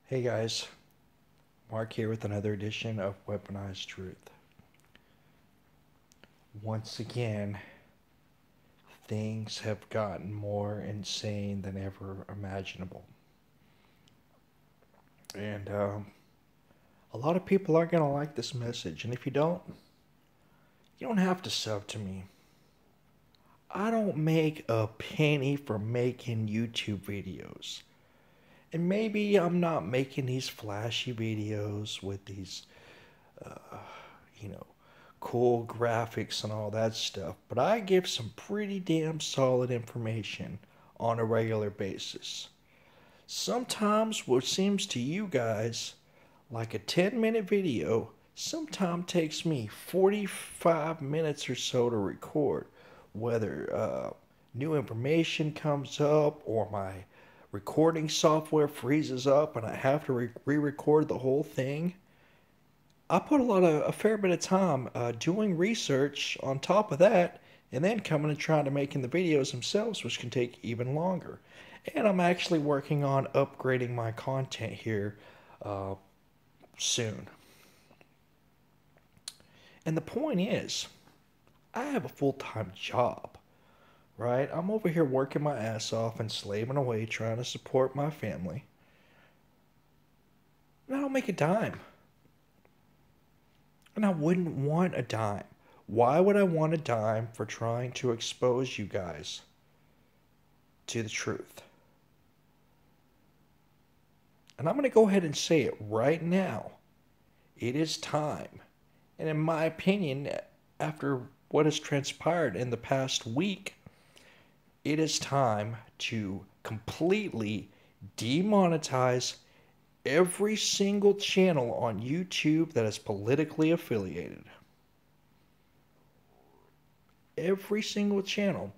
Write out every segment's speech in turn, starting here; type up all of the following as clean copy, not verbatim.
Hey guys, Mark here with another edition of Weaponized Truth. Once again, things have gotten more insane than ever imaginable. And a lot of people aren't going to like this message. And if you don't have to sub to me. I don't make a penny for making YouTube videos. And maybe I'm not making these flashy videos with these, uh, you know, cool graphics and all that stuff, but I give some pretty damn solid information on a regular basis. Sometimes what seems to you guys like a 10-minute video sometimes takes me 45 minutes or so to record, whether new information comes up or my recording software freezes up and I have to re-record the whole thing. I put a fair bit of time doing research on top of that, and then coming and trying to making the videos themselves, which can take even longer. And I'm actually working on upgrading my content here uh, soon. And the point is, I have a full-time job, right? I'm over here working my ass off and slaving away trying to support my family. And I don't make a dime. And I wouldn't want a dime. Why would I want a dime for trying to expose you guys to the truth? And I'm going to go ahead and say it right now. It is time. And in my opinion, after what has transpired in the past week, it is time to completely demonetize every single channel on YouTube that is politically affiliated. Every single channel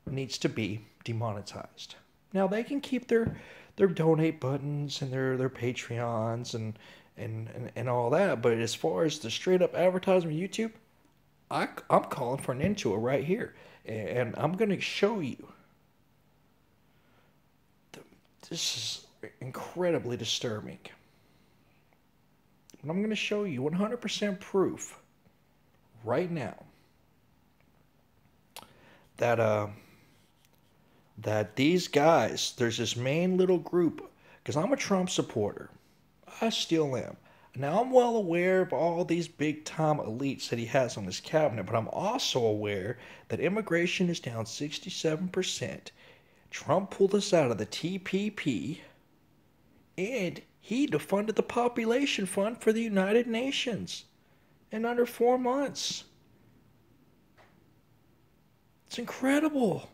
needs to be demonetized. Now they can keep their donate buttons and their Patreons and all that, but as far as the straight up advertisement on YouTube, I'm calling for an end to it right here, and I'm going to show you. This is incredibly disturbing. And I'm going to show you 100% proof right now that that these guys, there's this main little group, because I'm a Trump supporter. I still am. Now I'm well aware of all these big time elites that he has on his cabinet, but I'm also aware that immigration is down 67%. Trump pulled us out of the TPP, and he defunded the population fund for the United Nations in under 4 months. It's incredible.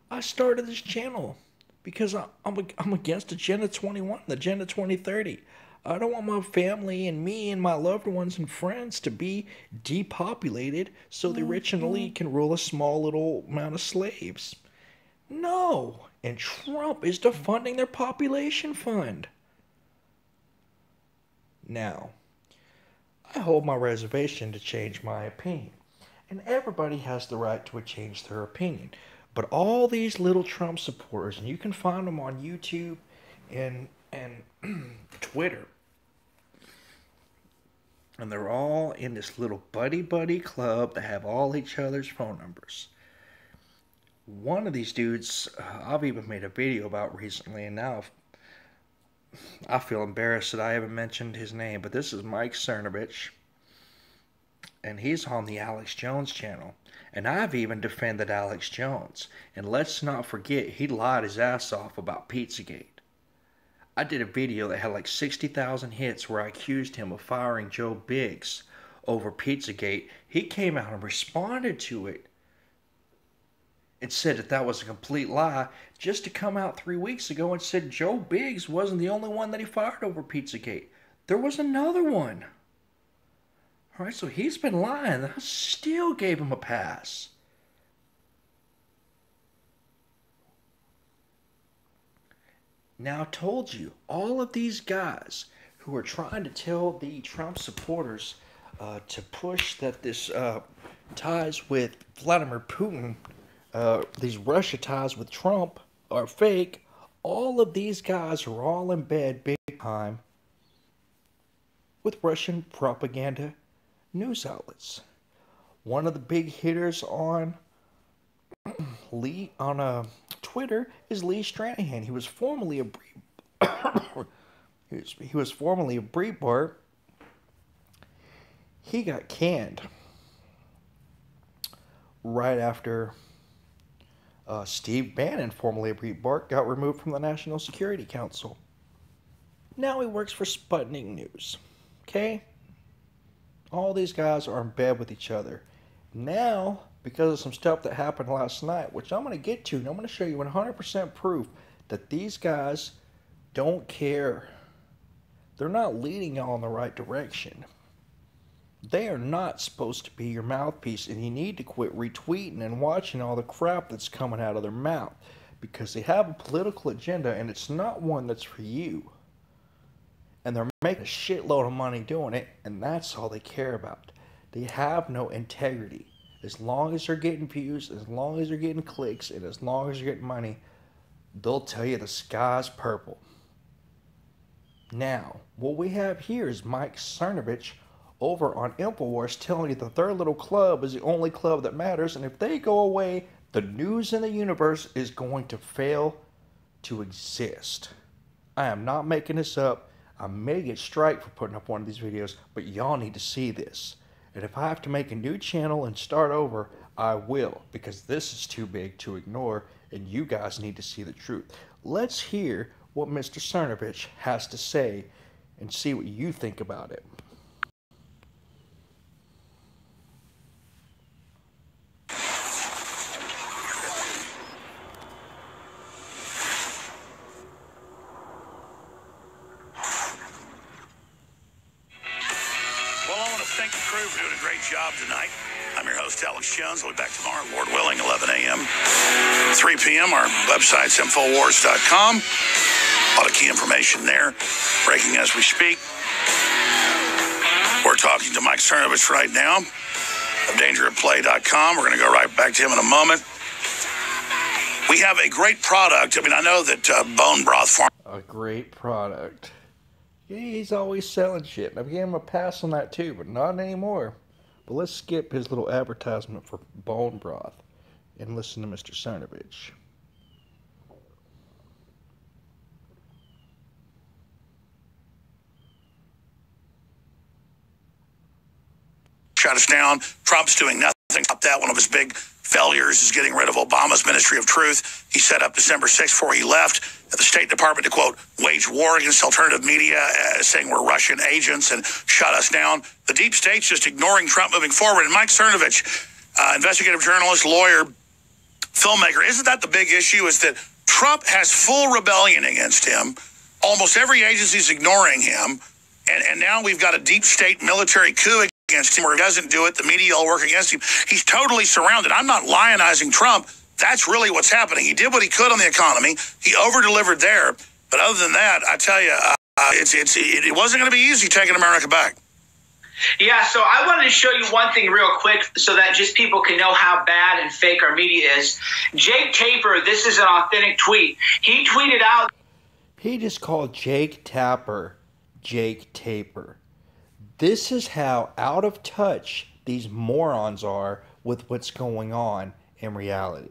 I started this channel because I'm against Agenda 21, Agenda 2030. I don't want my family and me and my loved ones and friends to be depopulated so the rich and elite can rule a small little amount of slaves. No, and Trump is defunding their population fund. Now, I hold my reservation to change my opinion, and everybody has the right to change their opinion. But all these little Trump supporters, and you can find them on YouTube and Twitter, and they're all in this little buddy club that have all each other's phone numbers. One of these dudes, I've even made a video about recently, and now I feel embarrassed that I haven't mentioned his name, but this is Mike Cernovich, and he's on the Alex Jones channel. And I've even defended Alex Jones. And let's not forget, he lied his ass off about Pizzagate. I did a video that had like 60,000 hits where I accused him of firing Joe Biggs over Pizzagate. He came out and responded to it and said that that was a complete lie, just to come out 3 weeks ago and said Joe Biggs wasn't the only one that he fired over Pizzagate. There was another one. All right, so he's been lying. I still gave him a pass. Now, I told you, all of these guys who are trying to tell the Trump supporters to push that this ties with Vladimir Putin, these Russia ties with Trump are fake, All of these guys are all in bed big time with Russian propaganda news outlets. One of the big hitters on Twitter is Lee Stranahan. He was formerly a he was formerly a Breitbart. He got canned right after Steve Bannon, formerly a Breitbart, got removed from the National Security Council. Now he works for Sputnik News. Okay? All these guys are in bed with each other. Now, because of some stuff that happened last night, which I'm going to get to, and I'm going to show you 100% proof that these guys don't care. They're not leading y'all in the right direction. They are not supposed to be your mouthpiece, and you need to quit retweeting and watching all the crap that's coming out of their mouth, because they have a political agenda, and it's not one that's for you. And they're making a shitload of money doing it, and that's all they care about. They have no integrity. As long as they're getting views, as long as they're getting clicks, and as long as they're getting money, they'll tell you the sky's purple. Now, what we have here is Mike Cernovich over on InfoWars telling you that their little club is the only club that matters, and if they go away, the news in the universe is going to fail to exist. I am not making this up. I may get striked for putting up one of these videos, but y'all need to see this. And if I have to make a new channel and start over, I will, because this is too big to ignore, and you guys need to see the truth. Let's hear what Mr. Cernovich has to say and see what you think about it. Thank the crew for doing a great job tonight. I'm your host, Alex Jones. I'll be back tomorrow, Lord willing, 11 a.m., 3 p.m. Our website's Infowars.com. A lot of key information there, breaking as we speak. We're talking to Mike Cernovich right now of DangerAtPlay.com. We're going to go right back to him in a moment. We have a great product. I mean, I know that bone broth farm. A great product. Yeah, he's always selling shit. And I've given him a pass on that too, but not anymore. But let's skip his little advertisement for bone broth and listen to Mr. Cernovich. Shut us down. Trump's doing nothing about that. One of his big failures is getting rid of Obama's Ministry of Truth. He set up December 6th before he left at the State Department to, quote, wage war against alternative media, saying we're Russian agents and shut us down. The deep state's just ignoring Trump moving forward. And Mike Cernovich, investigative journalist, lawyer, filmmaker, isn't that the big issue, is that Trump has full rebellion against him. Almost every agency's ignoring him. And now we've got a deep state military coup against him, where he doesn't do it, the media will work against him. He's totally surrounded. I'm not lionizing Trump. That's really what's happening. He did what he could on the economy. He over-delivered there. But other than that, I tell you, it wasn't going to be easy taking America back. Yeah, so I wanted to show you one thing real quick so that just people can know how bad and fake our media is. Jake Tapper, this is an authentic tweet. He tweeted out. He just called Jake Tapper Jake Tapper. This is how out of touch these morons are with what's going on in reality.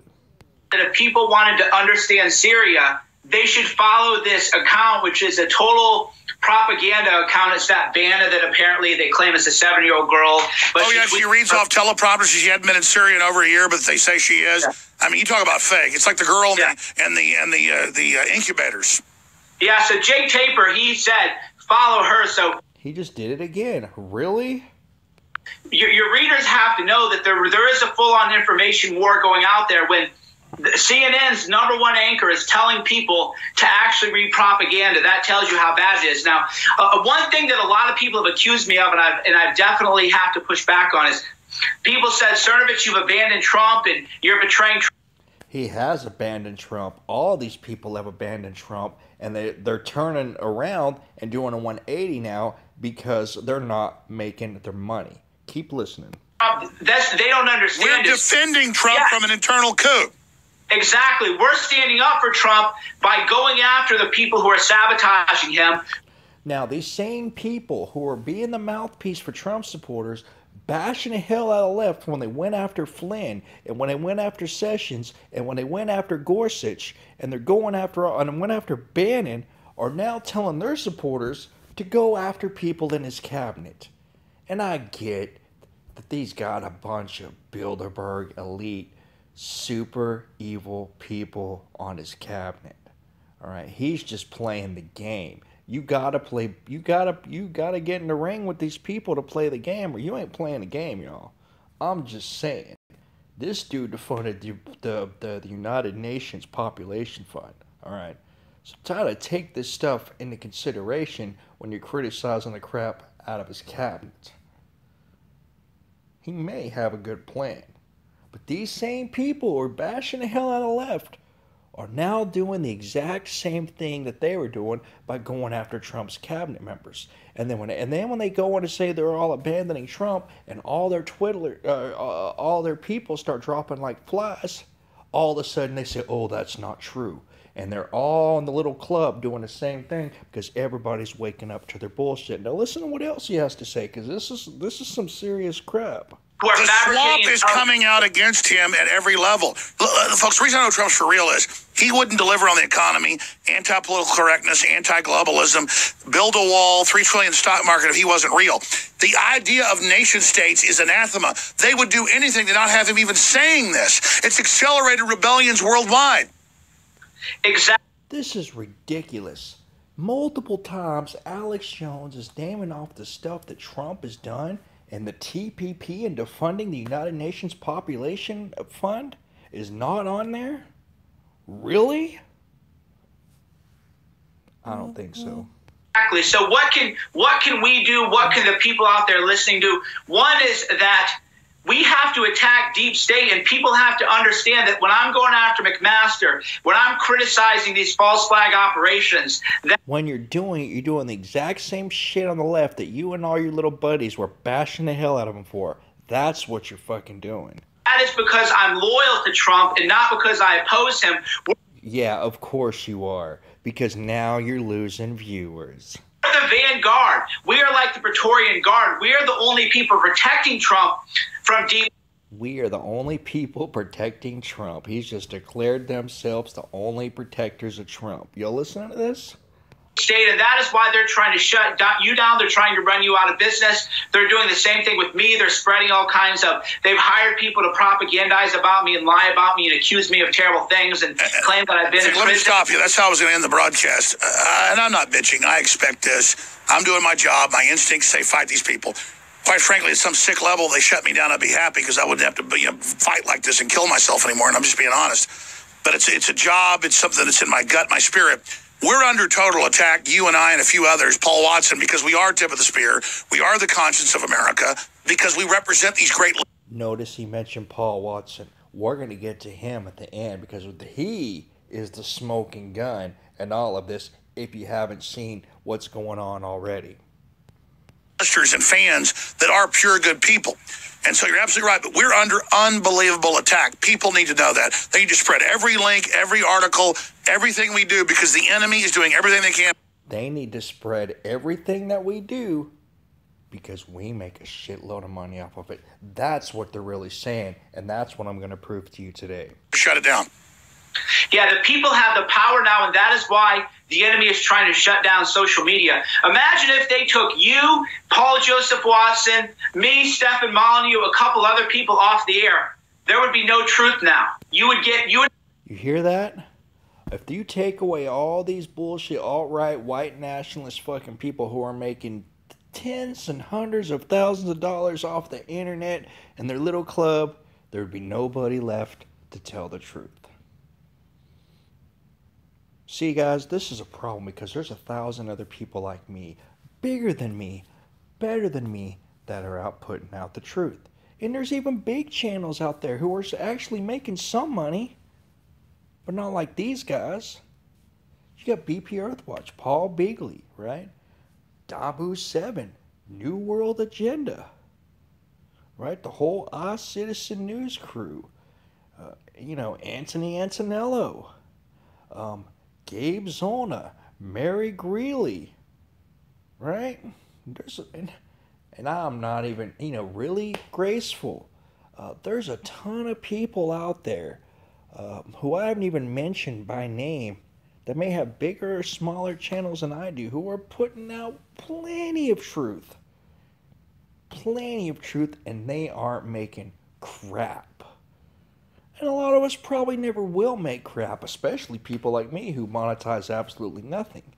That if people wanted to understand Syria, they should follow this account, which is a total propaganda account. It's that Banna that apparently they claim is a 7-year-old girl. But she reads off teleprompters. She hadn't been in Syria in over a year, but they say she is. Yeah. I mean, you talk about fake. It's like the girl and the incubators. Yeah, so Jake Tapper, he said, follow her. So he just did it again. Really? Your readers have to know that there is a full-on information war going out there when CNN's #1 anchor is telling people to actually read propaganda. That tells you how bad it is. Now, one thing that a lot of people have accused me of, and I definitely have to push back on, is people said, Cernovich, you've abandoned Trump and you're betraying Trump. He has abandoned Trump. All these people have abandoned Trump, and they're turning around and doing a 180 now because they're not making their money. Keep listening. They don't understand. We're defending Trump from an internal coup. Exactly. We're standing up for Trump by going after the people who are sabotaging him. Now, these same people who are being the mouthpiece for Trump supporters, bashing the hell out of the left when they went after Flynn, and when they went after Sessions, and when they went after Gorsuch, and they're going after and went after Bannon, are now telling their supporters to go after people in his cabinet. And I get that he's got a bunch of Bilderberg elite, super evil people on his cabinet. All right, he's just playing the game. You gotta play. You gotta get in the ring with these people to play the game, or you ain't playing the game, y'all. I'm just saying. This dude funded the United Nations Population Fund. All right, so try to take this stuff into consideration when you're criticizing the crap out of his cabinet. He may have a good plan, but these same people who are bashing the hell out of the left are now doing the exact same thing that they were doing by going after Trump's cabinet members. And then when they go on to say they're all abandoning Trump, and all their all their people start dropping like flies, all of a sudden they say, "Oh, that's not true." And they're all in the little club doing the same thing because everybody's waking up to their bullshit. Now listen to what else he has to say, because this is some serious crap. The swamp is coming out against him at every level. Folks, the reason I know Trump's for real is he wouldn't deliver on the economy, anti-political correctness, anti-globalism, build a wall, $3 trillion stock market if he wasn't real. The idea of nation states is anathema. They would do anything to not have him even saying this. It's accelerated rebellions worldwide. Exactly. This is ridiculous. Multiple times Alex Jones is naming off the stuff that Trump has done, and the TPP and defunding the United Nations Population Fund is not on there? Really? I don't think so. Exactly. So what can we do? What can the people out there listening do? One is that we have to attack deep state, and people have to understand that when I'm going after McMaster, when I'm criticizing these false flag operations, that when you're doing it, you're doing the exact same shit on the left that you and all your little buddies were bashing the hell out of him for. That's what you're fucking doing. that is because I'm loyal to Trump and not because I oppose him. Yeah, of course you are, because now you're losing viewers. We're the vanguard. We are like the Praetorian Guard. We are the only people protecting Trump from deep. We are the only people protecting Trump. He's just declared themselves the only protectors of Trump. Y'all listening to this? State, and that is why they're trying to shut you down. They're trying to run you out of business. They're doing the same thing with me. They're spreading all kinds of. They've hired people to propagandize about me and lie about me and accuse me of terrible things and claim that I've been in prison. Let me stop you. That's how I was going to end the broadcast. And I'm not bitching. I expect this. I'm doing my job. My instincts say fight these people. Quite frankly, at some sick level, they shut me down. I'd be happy because I wouldn't have to fight like this and kill myself anymore. And I'm just being honest. But it's a job. It's something that's in my gut, my spirit. We're under total attack, you and I and a few others, Paul Watson, because we are tip of the spear. We are the conscience of America because we represent these great. Notice he mentioned Paul Watson. We're going to get to him at the end because he is the smoking gun and all of this if you haven't seen what's going on already. Listeners and fans that are pure good people. And so you're absolutely right, but we're under unbelievable attack. People need to know that. They need to spread every link, every article, everything we do because the enemy is doing everything they can. They need to spread everything that we do because we make a shitload of money off of it. That's what they're really saying, and that's what I'm going to prove to you today. Shut it down. Yeah, the people have the power now, and that is why the enemy is trying to shut down social media. Imagine if they took you, Paul Joseph Watson, me, Stephen Molyneux, a couple other people off the air. There would be no truth now. You hear that? If you take away all these bullshit alt-right white nationalist fucking people who are making tens and hundreds of thousands of dollars off the internet and their little club, there would be nobody left to tell the truth. See, guys, this is a problem because there's 1,000 other people like me, bigger than me, better than me, that are out putting out the truth. And there's even big channels out there who are actually making some money, but not like these guys. You got BP Earthwatch, Paul Beagley, right? Dabu7, New World Agenda, right? The whole Citizen News crew. Anthony Antonello, Gabe Zona, Mary Greeley, right? And I'm not even, really graceful. There's a ton of people out there who I haven't even mentioned by name that may have bigger or smaller channels than I do who are putting out plenty of truth. Plenty of truth, and they aren't making crap. And a lot of us probably never will make crap, especially people like me who monetize absolutely nothing.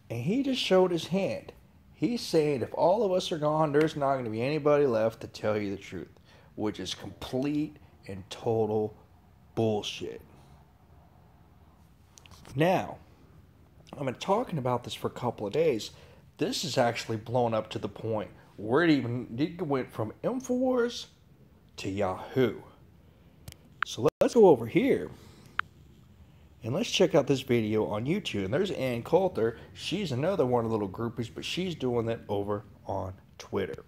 And he just showed his hand. He's saying if all of us are gone, there's not going to be anybody left to tell you the truth, which is complete and total bullshit. Now, I've been talking about this for a couple of days. This is actually blown up to the point where it went from InfoWars to Yahoo. So let's go over here and let's check out this video on YouTube. And there's Ann Coulter. She's another one of the little groupies, but she's doing it over on Twitter.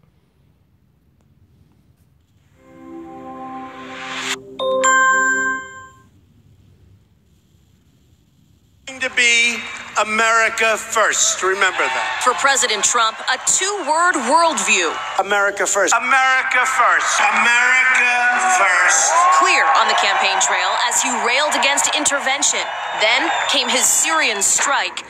To be America first. Remember that. For President Trump, a two-word worldview. America first. America first. America first. Clear on the campaign trail as he railed against intervention. Then came his Syrian strike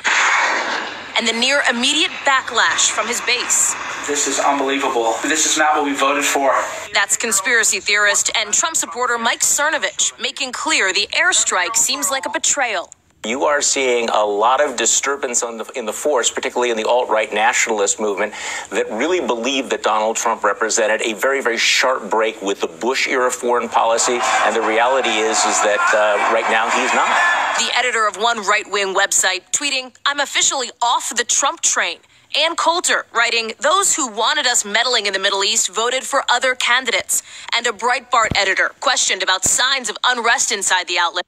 and the near immediate backlash from his base. This is unbelievable. This is not what we voted for. That's conspiracy theorist and Trump supporter Mike Cernovich making clear the airstrike seems like a betrayal. You are seeing a lot of disturbance in the force, particularly in the alt-right nationalist movement, that really believe that Donald Trump represented a very, very sharp break with the Bush-era foreign policy. And the reality is that right now he's not. The editor of one right-wing website tweeting, "I'm officially off the Trump train." Ann Coulter writing, "Those who wanted us meddling in the Middle East voted for other candidates." And a Breitbart editor questioned about signs of unrest inside the outlet.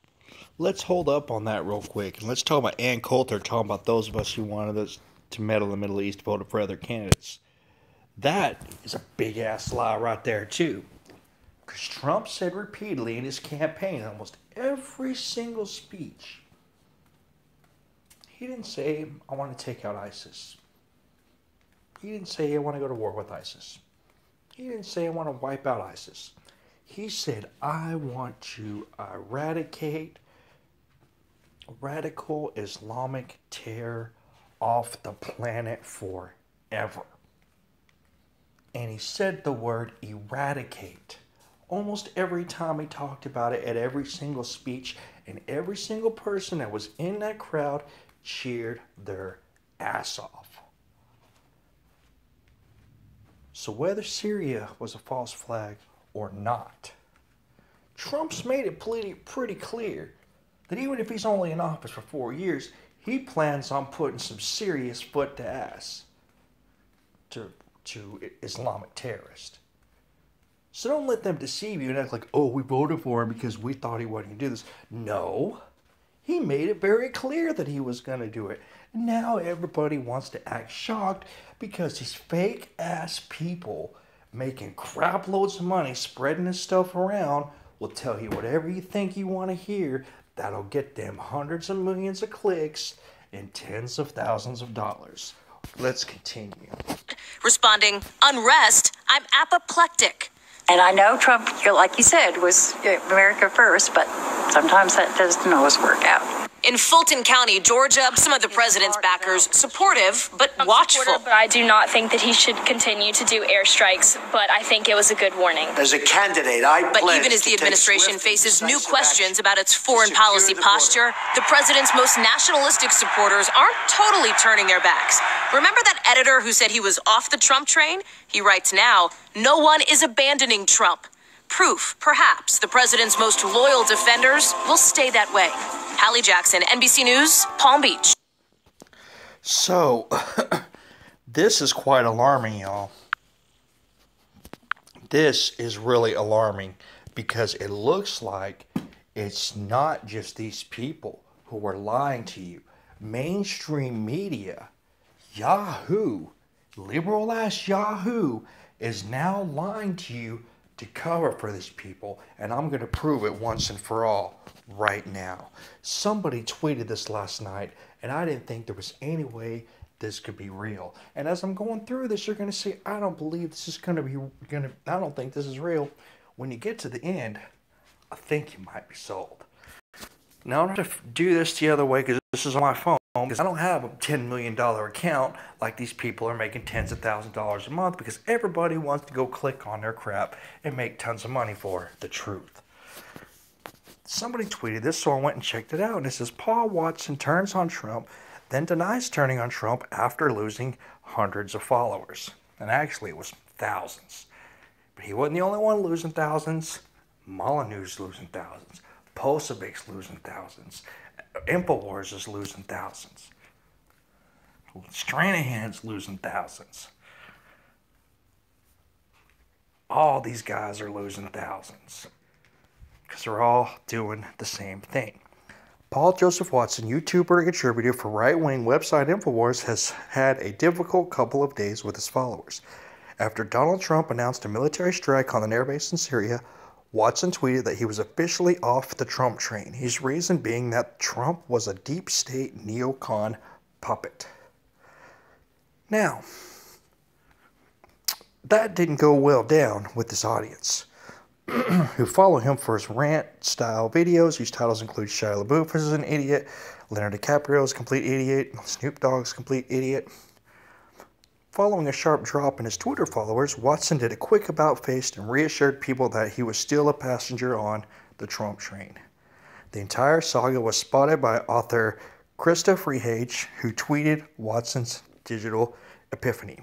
Let's hold up on that real quick. And let's talk about Ann Coulter talking about those of us who wanted us to meddle in the Middle East voted for other candidates. That is a big-ass lie right there, too. Because Trump said repeatedly in his campaign, almost every single speech, he didn't say, "I want to take out ISIS." He didn't say, "I want to go to war with ISIS." He didn't say, "I want to wipe out ISIS." He said, "I want to eradicate radical Islamic terror off the planet forever." And he said the word eradicate almost every time he talked about it at every single speech, and every single person that was in that crowd cheered their ass off. So whether Syria was a false flag or not, Trump's made it pretty clear that even if he's only in office for 4 years, he plans on putting some serious foot to ass to Islamic terrorists. So don't let them deceive you and act like, "Oh, we voted for him because we thought he wasn't going to do this." No, he made it very clear that he was going to do it. Now everybody wants to act shocked because these fake-ass people making crap loads of money, spreading this stuff around, will tell you whatever you think you want to hear. That'll get them hundreds of millions of clicks and tens of thousands of dollars. Let's continue. Responding, "Unrest, I'm apoplectic." And I know Trump, like you said, was America first, but sometimes that doesn't always work out. In Fulton County, Georgia, some of the president's backers supportive but watchful. But I do not think that he should continue to do airstrikes, but I think it was a good warning. As a candidate, I But even as the administration faces new questions about its foreign policy posture, the president's most nationalistic supporters aren't totally turning their backs. Remember that editor who said he was off the Trump train? He writes now, "No one is abandoning Trump." Proof, perhaps, the president's most loyal defenders will stay that way. Hallie Jackson, NBC News, Palm Beach. So, this is quite alarming, y'all. This is really alarming because it looks like it's not just these people who are lying to you. Mainstream media, Yahoo, liberal-ass Yahoo, is now lying to you to cover for these people, and I'm going to prove it once and for all right now. Somebody tweeted this last night, and I didn't think there was any way this could be real. And as I'm going through this, you're going to see, I don't believe this is I don't think this is real. When you get to the end, I think you might be sold. Now, I'm going to do this the other way because this is on my phone, because I don't have a $10 million account like these people are making tens of thousands of dollars a month, because everybody wants to go click on their crap and make tons of money for the truth. Somebody tweeted this, so I went and checked it out, and it says, Paul Watson turns on Trump, then denies turning on Trump after losing hundreds of followers. And actually, it was thousands. But he wasn't the only one losing thousands. Molyneux's losing thousands. Posevic's losing thousands. InfoWars is losing thousands. Stranahan's losing thousands. All these guys are losing thousands, because they're all doing the same thing. Paul Joseph Watson, YouTuber and contributor for right-wing website InfoWars, has had a difficult couple of days with his followers. After Donald Trump announced a military strike on an airbase in Syria, Watson tweeted that he was officially off the Trump train, his reason being that Trump was a deep state neocon puppet. Now, that didn't go well down with this audience, who follow him for his rant-style videos whose titles include Shia LaBeouf is an idiot, Leonardo DiCaprio is a complete idiot, Snoop Dogg's a complete idiot. Following a sharp drop in his Twitter followers, Watson did a quick about-face and reassured people that he was still a passenger on the Trump train. The entire saga was spotted by author Krista Freehage, who tweeted Watson's digital epiphany.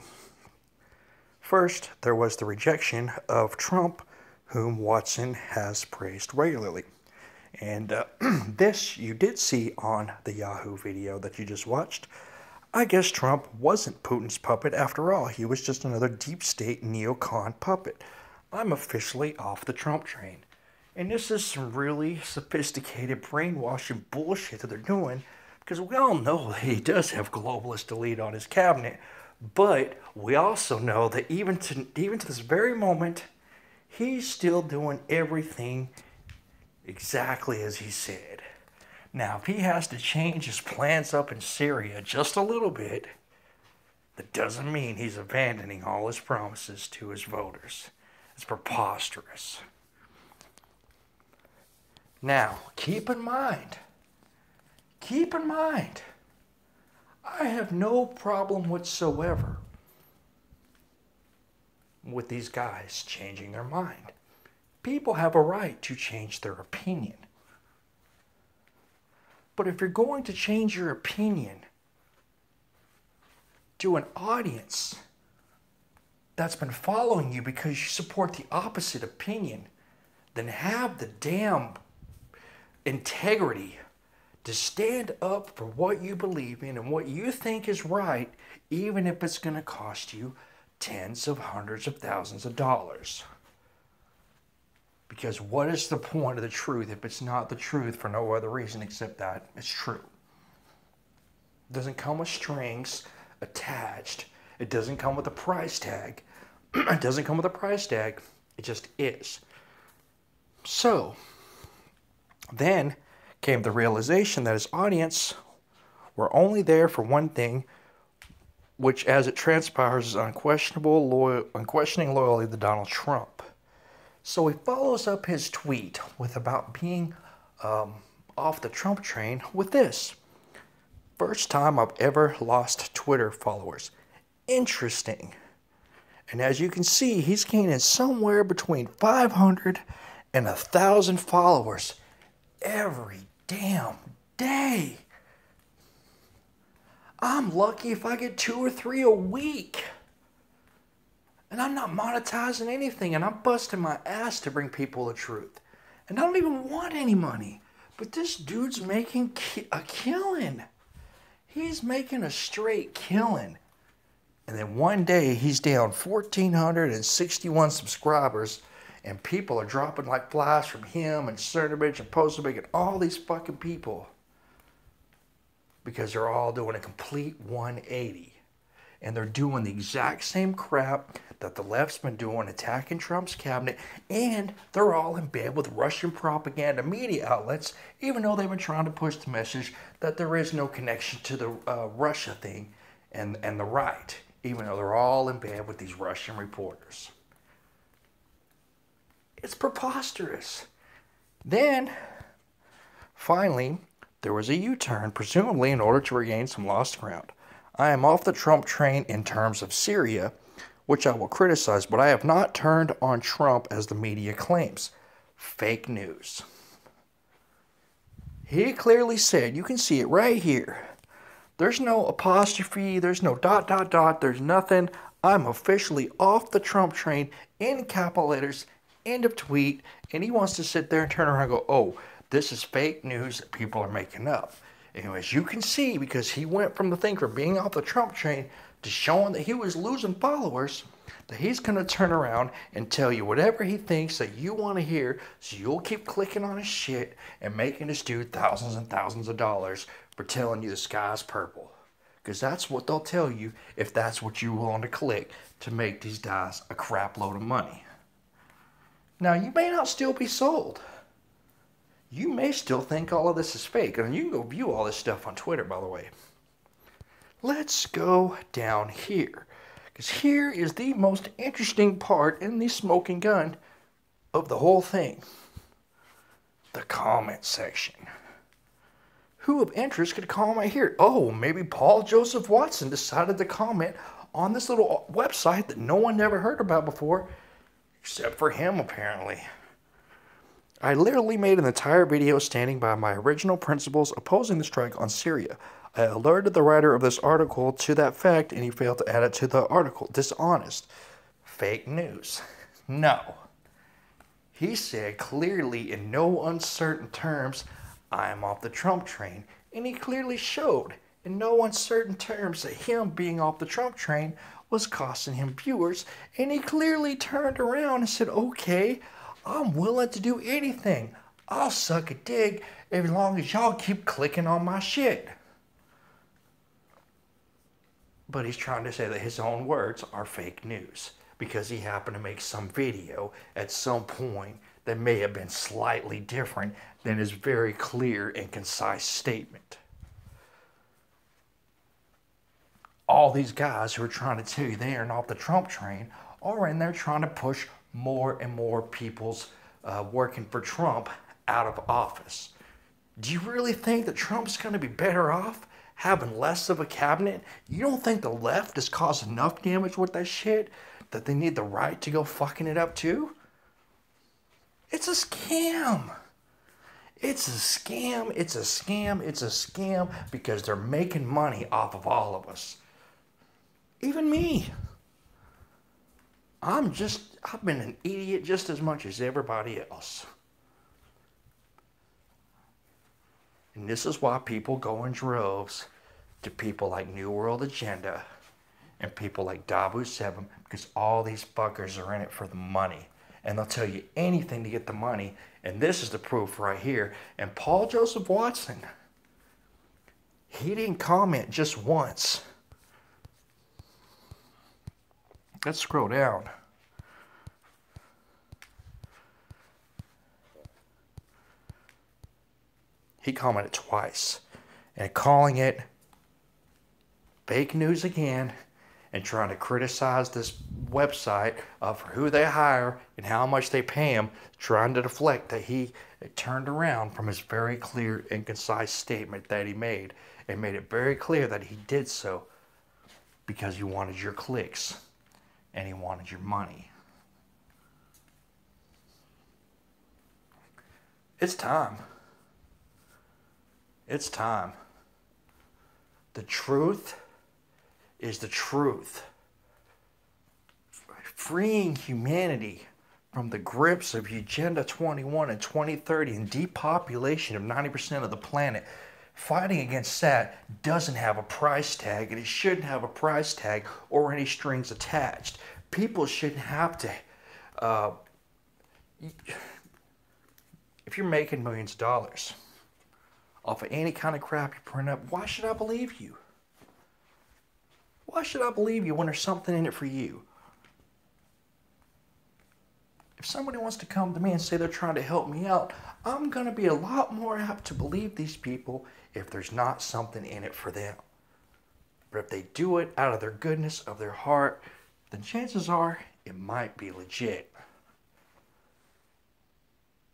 First, there was the rejection of Trump, whom Watson has praised regularly. And this you did see on the Yahoo video that you just watched. I guess Trump wasn't Putin's puppet after all. He was just another deep state neocon puppet. I'm officially off the Trump train. And this is some really sophisticated brainwashing bullshit that they're doing, because we all know that he does have globalist elite on his cabinet, but we also know that even to this very moment, he's still doing everything exactly as he said. Now, if he has to change his plans up in Syria just a little bit, that doesn't mean he's abandoning all his promises to his voters. It's preposterous. Now, keep in mind, I have no problem whatsoever with these guys changing their mind. People have a right to change their opinion. But if you're going to change your opinion to an audience that's been following you because you support the opposite opinion, then have the damn integrity to stand up for what you believe in and what you think is right, even if it's going to cost you tens of hundreds of thousands of dollars. Because what is the point of the truth if it's not the truth for no other reason except that it's true? It doesn't come with strings attached. It doesn't come with a price tag. It doesn't come with a price tag. It just is. So, then came the realization that his audience were only there for one thing, which, as it transpires, is unquestioning loyalty to Donald Trump. So he follows up his tweet with about being off the Trump train with this. First time I've ever lost Twitter followers. Interesting. And as you can see, he's gaining somewhere between 500 and 1,000 followers every damn day. I'm lucky if I get 2 or 3 a week. And I'm not monetizing anything, and I'm busting my ass to bring people the truth. And I don't even want any money. But this dude's making a killing. He's making a straight killing. And then one day, he's down 1,461 subscribers, and people are dropping like flies from him and Cernovich and Posovic and all these fucking people. Because they're all doing a complete 180. And they're doing the exact same crap that the left's been doing, attacking Trump's cabinet, and they're all in bed with Russian propaganda media outlets, even though they've been trying to push the message that there is no connection to the Russia thing and the right, even though they're all in bed with these Russian reporters. It's preposterous. Then, finally, there was a U-turn, presumably in order to regain some lost ground. I am off the Trump train in terms of Syria, which I will criticize, but I have not turned on Trump as the media claims. Fake news. He clearly said, you can see it right here. There's no apostrophe, there's no ... there's nothing. I'm officially off the Trump train in capital letters, end of tweet, and he wants to sit there and turn around and go, oh, this is fake news that people are making up. And as you can see, because he went from the thing for being off the Trump train to showing that he was losing followers, that he's going to turn around and tell you whatever he thinks that you want to hear, so you'll keep clicking on his shit and making this dude thousands and thousands of dollars for telling you the sky's purple. Because that's what they'll tell you if that's what you want to click to make these guys a crap load of money. Now, you may not still be sold. You may still think all of this is fake. And you can go view all this stuff on Twitter, by the way. Let's go down here. Because here is the most interesting part in the smoking gun of the whole thing. The comment section. Who of interest could comment here? Oh, maybe Paul Joseph Watson decided to comment on this little website that no one ever heard about before, except for him, apparently. I literally made an entire video standing by my original principles opposing the strike on Syria. I alerted the writer of this article to that fact, and he failed to add it to the article. Dishonest. Fake news. No. He said clearly in no uncertain terms, I am off the Trump train. And he clearly showed in no uncertain terms that him being off the Trump train was costing him viewers. And he clearly turned around and said, okay, I'm willing to do anything. I'll suck a dick as long as y'all keep clicking on my shit. But he's trying to say that his own words are fake news because he happened to make some video at some point that may have been slightly different than his very clear and concise statement. All these guys who are trying to tell you they aren't off the Trump train are in there trying to push more and more people's working for Trump out of office. Do you really think that Trump's going to be better off having less of a cabinet? You don't think the left has caused enough damage with that shit that they need the right to go fucking it up too? It's a scam. It's a scam. It's a scam. It's a scam because they're making money off of all of us. Even me. I've been an idiot just as much as everybody else. And this is why people go in droves to people like New World Agenda and people like Dabu 7, because all these fuckers are in it for the money. And they'll tell you anything to get the money. And this is the proof right here. And Paul Joseph Watson, he didn't comment just once. Let's scroll down. He commented twice and calling it fake news again and trying to criticize this website for who they hire and how much they pay him, trying to deflect that he turned around from his very clear and concise statement that he made and made it very clear that he did so because he wanted your clicks and he wanted your money. It's time. It's time. The truth is the truth. Freeing humanity from the grips of Agenda 21 and 2030 and depopulation of 90% of the planet. Fighting against that doesn't have a price tag, and it shouldn't have a price tag or any strings attached. People shouldn't have to... if you're making millions of dollars off of any kind of crap you print up, why should I believe you? Why should I believe you when there's something in it for you? If somebody wants to come to me and say they're trying to help me out, I'm going to be a lot more apt to believe these people if there's not something in it for them. But if they do it out of their goodness of their heart, then chances are it might be legit.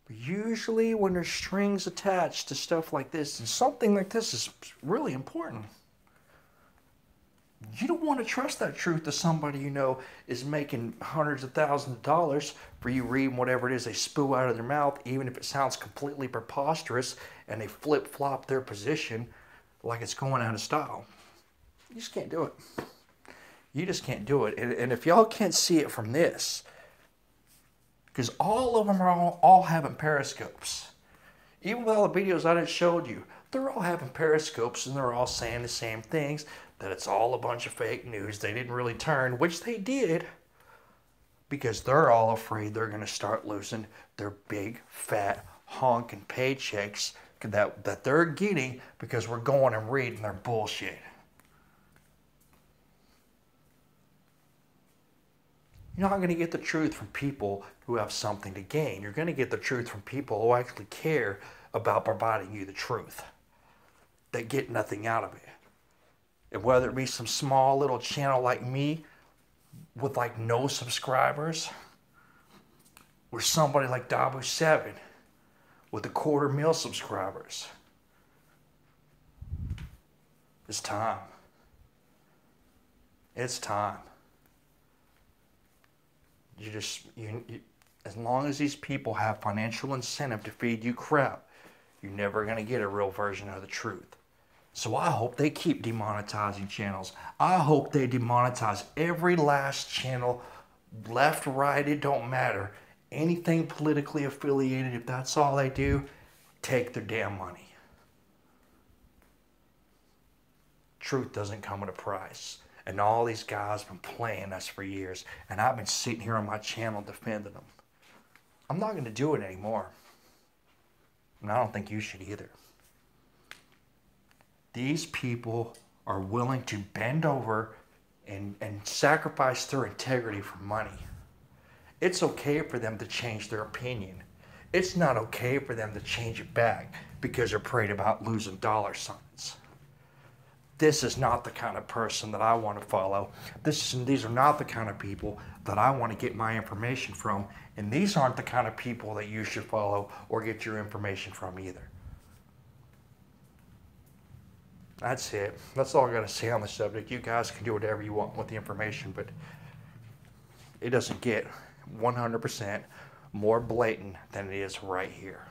But usually when there's strings attached to stuff like this, and something like this is really important, you don't want to trust that truth to somebody you know is making hundreds of thousands of dollars for you reading whatever it is they spew out of their mouth, even if it sounds completely preposterous and they flip-flop their position like it's going out of style. You just can't do it. You just can't do it. And if y'all can't see it from this, because all of them are all having periscopes. Even with all the videos I just showed you, they're all having periscopes and they're all saying the same things, that it's all a bunch of fake news. They didn't really turn, which they did, because they're all afraid they're going to start losing their big, fat, honking paychecks that they're getting because we're going and reading their bullshit. You're not going to get the truth from people who have something to gain. You're going to get the truth from people who actually care about providing you the truth. They get nothing out of it. And whether it be some small little channel like me with like no subscribers, or somebody like Dabu7 with 250,000 subscribers, it's time. It's time. As long as these people have financial incentive to feed you crap, you're never going to get a real version of the truth. So I hope they keep demonetizing channels. I hope they demonetize every last channel, left, right, it don't matter. Anything politically affiliated, if that's all they do, take their damn money. Truth doesn't come at a price. And all these guys have been playing us for years. And I've been sitting here on my channel defending them. I'm not going to do it anymore. And I don't think you should either. These people are willing to bend over and sacrifice their integrity for money. It's okay for them to change their opinion. It's not okay for them to change it back because they're afraid about losing dollar signs. This is not the kind of person that I want to follow. These are not the kind of people that I want to get my information from. And these aren't the kind of people that you should follow or get your information from either. That's it. That's all I got to say on the subject. You guys can do whatever you want with the information, but it doesn't get 100% more blatant than it is right here.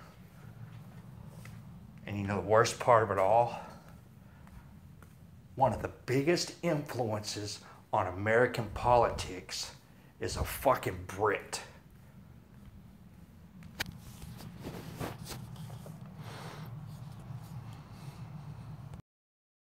And you know the worst part of it all? One of the biggest influences on American politics is a fucking Brit.